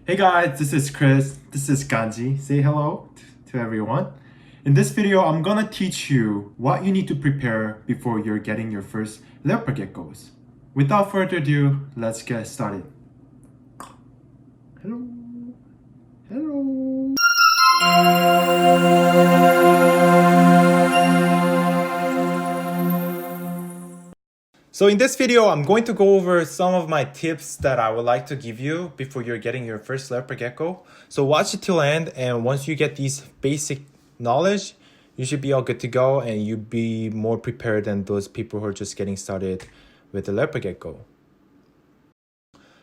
Hey guys, this is Chris. This is Ganji. Say hello to everyone. In this video, I'm gonna teach you what you need to prepare before you're getting your first leopard geckos. Without further ado, let's get started. Hello. Hello. So in this video, I'm going to go over some of my tips that I would like to give you before you're getting your first leopard gecko. So watch it till end, and once you get these basic knowledge, you should be all good to go and you'll be more prepared than those people who are just getting started with the leopard gecko.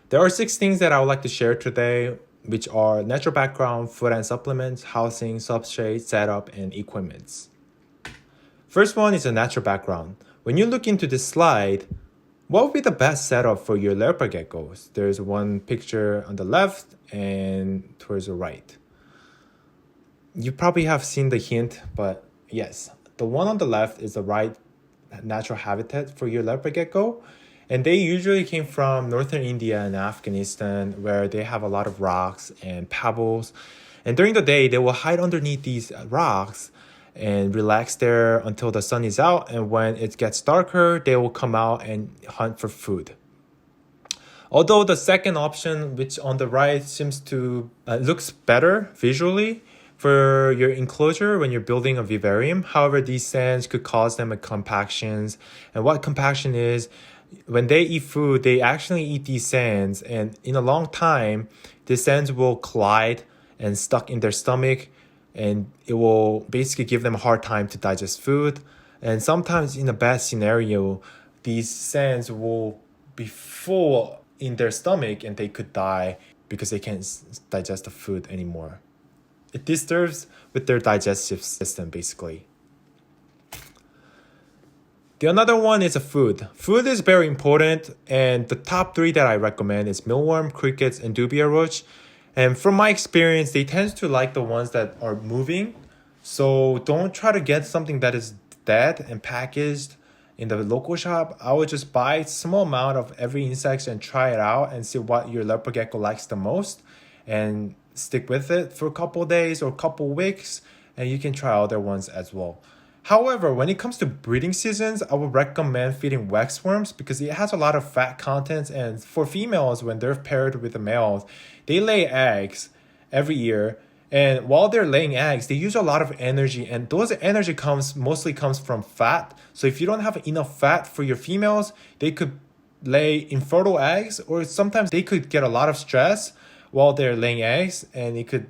There are 6 things that I would like to share today, which are natural background, food and supplements, housing, substrate, setup, and equipments. First one is a natural background. When you look into this slide, what would be the best setup for your leopard geckos? There's one picture on the left and towards the right. You probably have seen the hint, but yes, the one on the left is the right natural habitat for your leopard gecko. And they usually came from northern India and Afghanistan, where they have a lot of rocks and pebbles. And during the day, they will hide underneath these rocks and relax there until the sun is out. And when it gets darker, they will come out and hunt for food. Although the second option, which on the right seems to looks better visually for your enclosure when you're building a vivarium. However, these sands could cause them a compactions. And what compaction is, when they eat food, they actually eat these sands. And in a long time, the sands will collide and stuck in their stomach. And it will basically give them a hard time to digest food. And sometimes in a bad scenario, these sands will be full in their stomach and they could die because they can't digest the food anymore. It disturbs with their digestive system, basically. The another one is a food. Food is very important, and the top 3 that I recommend is mealworm, crickets, and dubia roach. And from my experience, they tend to like the ones that are moving. So don't try to get something that is dead and packaged in the local shop. I would just buy a small amount of every insect and try it out and see what your leopard gecko likes the most. And stick with it for a couple of days or a couple of weeks. And you can try other ones as well. However, when it comes to breeding seasons, I would recommend feeding waxworms because it has a lot of fat content. And for females, when they're paired with the males, they lay eggs every year. And while they're laying eggs, they use a lot of energy. And those energy mostly comes from fat. So if you don't have enough fat for your females, they could lay infertile eggs, or sometimes they could get a lot of stress while they're laying eggs. And it could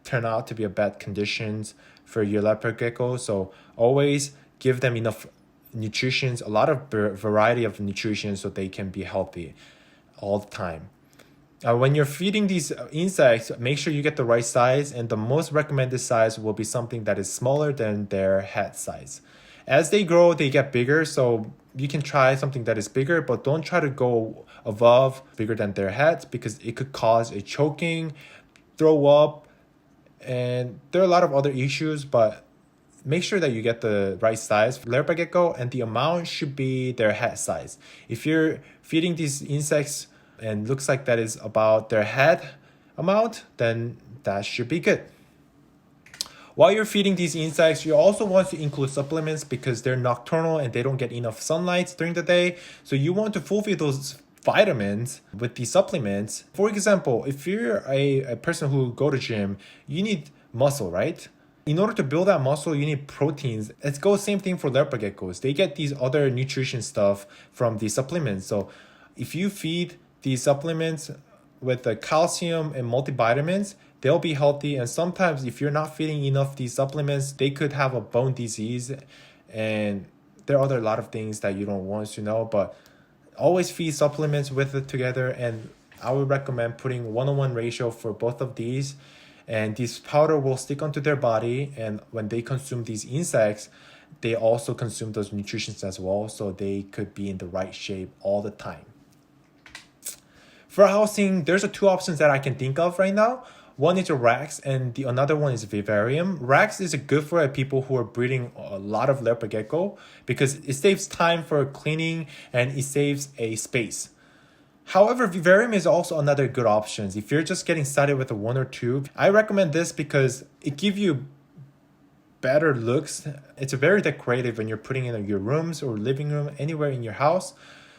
turn out to be a bad conditions for your leopard gecko. So always give them enough nutrition, a lot of variety of nutrition so they can be healthy all the time. When you're feeding these insects, make sure you get the right size, and the most recommended size will be something that is smaller than their head size. As they grow, they get bigger, so you can try something that is bigger, but don't try to go above bigger than their heads because it could cause a choking, throw up, and there are a lot of other issues, but make sure that you get the right size for leopard gecko, and the amount should be their head size. If you're feeding these insects and looks like that is about their head amount, then that should be good. While you're feeding these insects, you also want to include supplements because they're nocturnal and they don't get enough sunlight during the day. So you want to fulfill those vitamins with these supplements. For example, if you're a person who go to gym, you need muscle, right? In order to build that muscle, you need proteins. It goes same thing for leopard geckos. They get these other nutrition stuff from these supplements. So if you feed these supplements with the calcium and multivitamins, they'll be healthy. And sometimes if you're not feeding enough these supplements, they could have a bone disease. And there are a lot of things that you don't want to know, but always feed supplements with it together. And I would recommend putting 1:1 ratio for both of these. And this powder will stick onto their body. And when they consume these insects, they also consume those nutrients as well. So they could be in the right shape all the time. For housing, there's 2 options that I can think of right now. One is a Rex and the another one is vivarium. Rex is good for people who are breeding a lot of leopard gecko because it saves time for cleaning and it saves a space. However, vivarium is also another good option. If you're just getting started with a one or two, I recommend this because it gives you better looks. It's very decorative when you're putting it in your rooms or living room, anywhere in your house.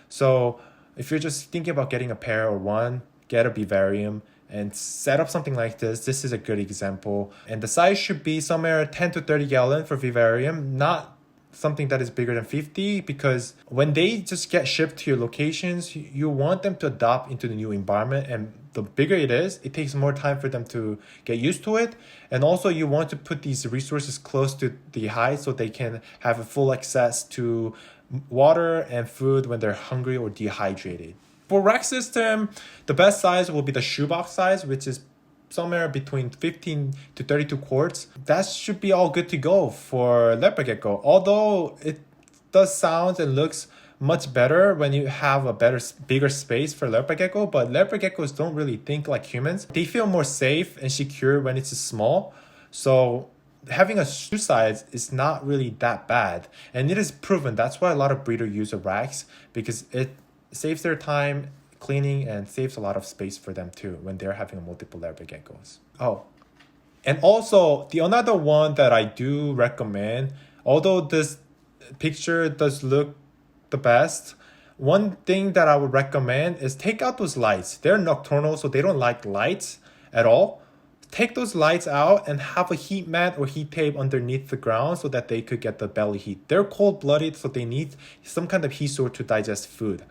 So if you're just thinking about getting a pair or one, get a vivarium and set up something like this. This is a good example. And the size should be somewhere 10 to 30 gallon for vivarium, not something that is bigger than 50, because when they just get shipped to your locations, you want them to adapt into the new environment, and the bigger it is, it takes more time for them to get used to it. And also you want to put these resources close to the hive so they can have a full access to water and food when they're hungry or dehydrated. For rack system, the best size will be the shoebox size, which is somewhere between 15 to 32 quarts. That should be all good to go for Leopard Gecko. Although it does sound and looks much better when you have a bigger space for Leopard Gecko, but Leopard Geckos don't really think like humans. They feel more safe and secure when it's small. So having a shoe size is not really that bad. And it is proven. That's why a lot of breeders use the racks, because it saves their time cleaning and saves a lot of space for them too when they're having multiple leopard geckos. Oh, and also the another one that I do recommend, although this picture does look the best, one thing that I would recommend is take out those lights. They're nocturnal, so they don't like lights at all. Take those lights out and have a heat mat or heat tape underneath the ground so that they could get the belly heat. They're cold-blooded, so they need some kind of heat source to digest food.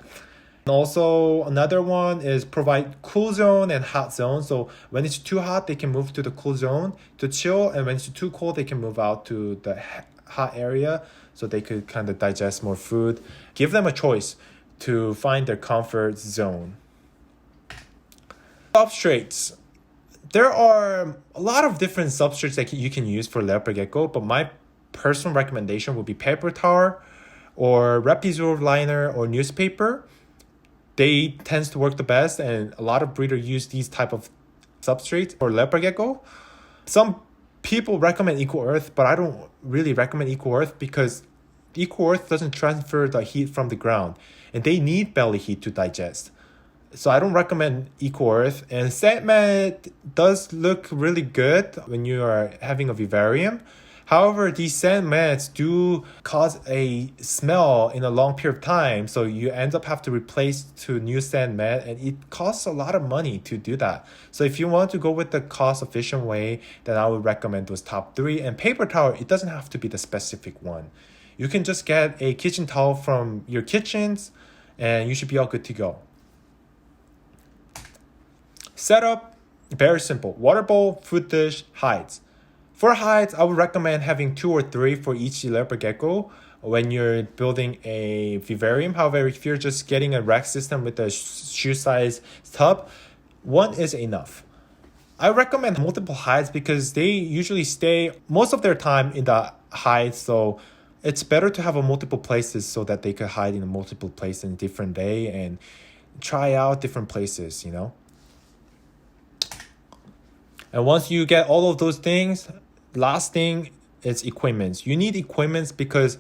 And also, another one is provide cool zone and hot zone. So when it's too hot, they can move to the cool zone to chill. And when it's too cold, they can move out to the hot area so they could kind of digest more food. Give them a choice to find their comfort zone. Substrates. There are a lot of different substrates that you can use for Leopard Gecko, but my personal recommendation would be paper towel or Rapizor liner or newspaper. They tend to work the best, and a lot of breeders use these type of substrates for Leopard Gecko. Some people recommend Eco Earth, but I don't really recommend Eco Earth because Eco Earth doesn't transfer the heat from the ground, and they need belly heat to digest. So I don't recommend Eco Earth. And Sand Mat does look really good when you are having a vivarium. However, these sand mats do cause a smell in a long period of time, so you end up have to replace to new sand mat, and it costs a lot of money to do that. So if you want to go with the cost efficient way, then I would recommend those top three. And paper towel, it doesn't have to be the specific one. You can just get a kitchen towel from your kitchens, and you should be all good to go. Setup, very simple. Water bowl, food dish, hides. For hides, I would recommend having 2 or 3 for each leopard gecko when you're building a vivarium. However, if you're just getting a rack system with a shoe size tub, 1 is enough. I recommend multiple hides because they usually stay most of their time in the hides, so it's better to have a multiple places so that they could hide in a multiple places in different day and try out different places, you know. And once you get all of those things, last thing is equipment. You need equipment because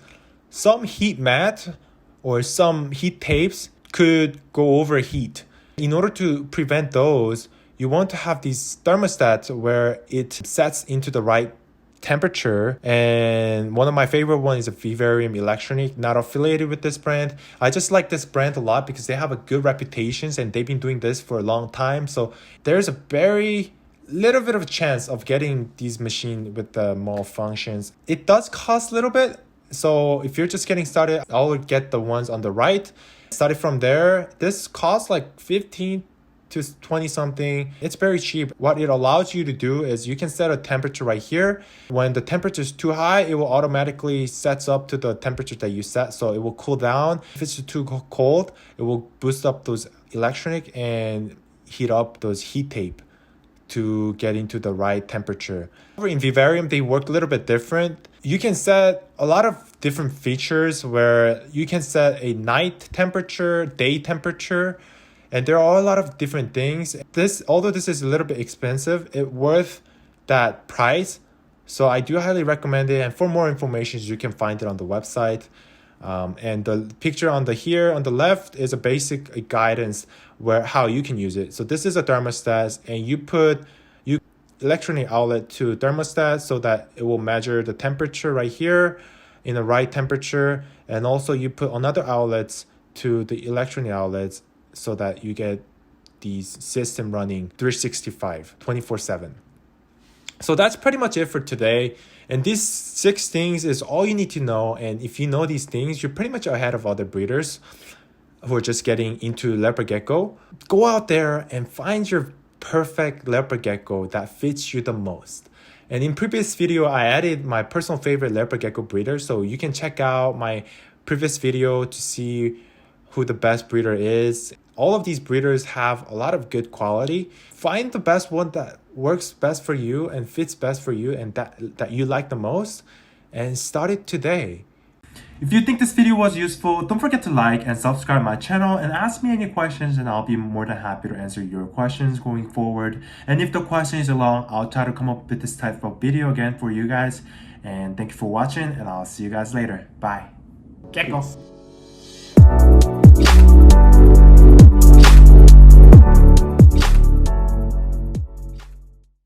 some heat mat or some heat tapes could go over heat. In order to prevent those, you want to have these thermostats where it sets into the right temperature. And one of my favorite ones is a Vivarium Electronic, not affiliated with this brand. I just like this brand a lot because they have a good reputation and they've been doing this for a long time. So there's a very little bit of a chance of getting these machines with the malfunctions. It does cost a little bit. So if you're just getting started, I would get the ones on the right. Started from there. This costs like 15 to 20 something. It's very cheap. What it allows you to do is you can set a temperature right here. When the temperature is too high, it will automatically sets up to the temperature that you set. So it will cool down. If it's too cold, it will boost up those electronic and heat up those heat tape to get into the right temperature. In Vivarium, they work a little bit different. You can set a lot of different features where you can set a night temperature, day temperature, and there are a lot of different things. Although this is a little bit expensive, it's worth that price. So I do highly recommend it. And for more information, you can find it on the website. And the picture on the left is a basic guidance where how you can use it. So this is a thermostat, and you put electronic outlet to thermostat so that it will measure the temperature right here in the right temperature, and also you put another outlets to the electronic outlets so that you get these system running 365 24/7. So that's pretty much it for today. And these 6 things is all you need to know. And if you know these things, you're pretty much ahead of other breeders who are just getting into leopard gecko. Go out there and find your perfect leopard gecko that fits you the most. And in previous video, I added my personal favorite leopard gecko breeder. So you can check out my previous video to see who the best breeder is. All of these breeders have a lot of good quality. Find the best one that works best for you and fits best for you and that you like the most, and start it today. If you think this video was useful, don't forget to like and subscribe my channel and ask me any questions, and I'll be more than happy to answer your questions going forward. And if the question is long, I'll try to come up with this type of video again for you guys. And thank you for watching, and I'll see you guys later. Bye. Gecko.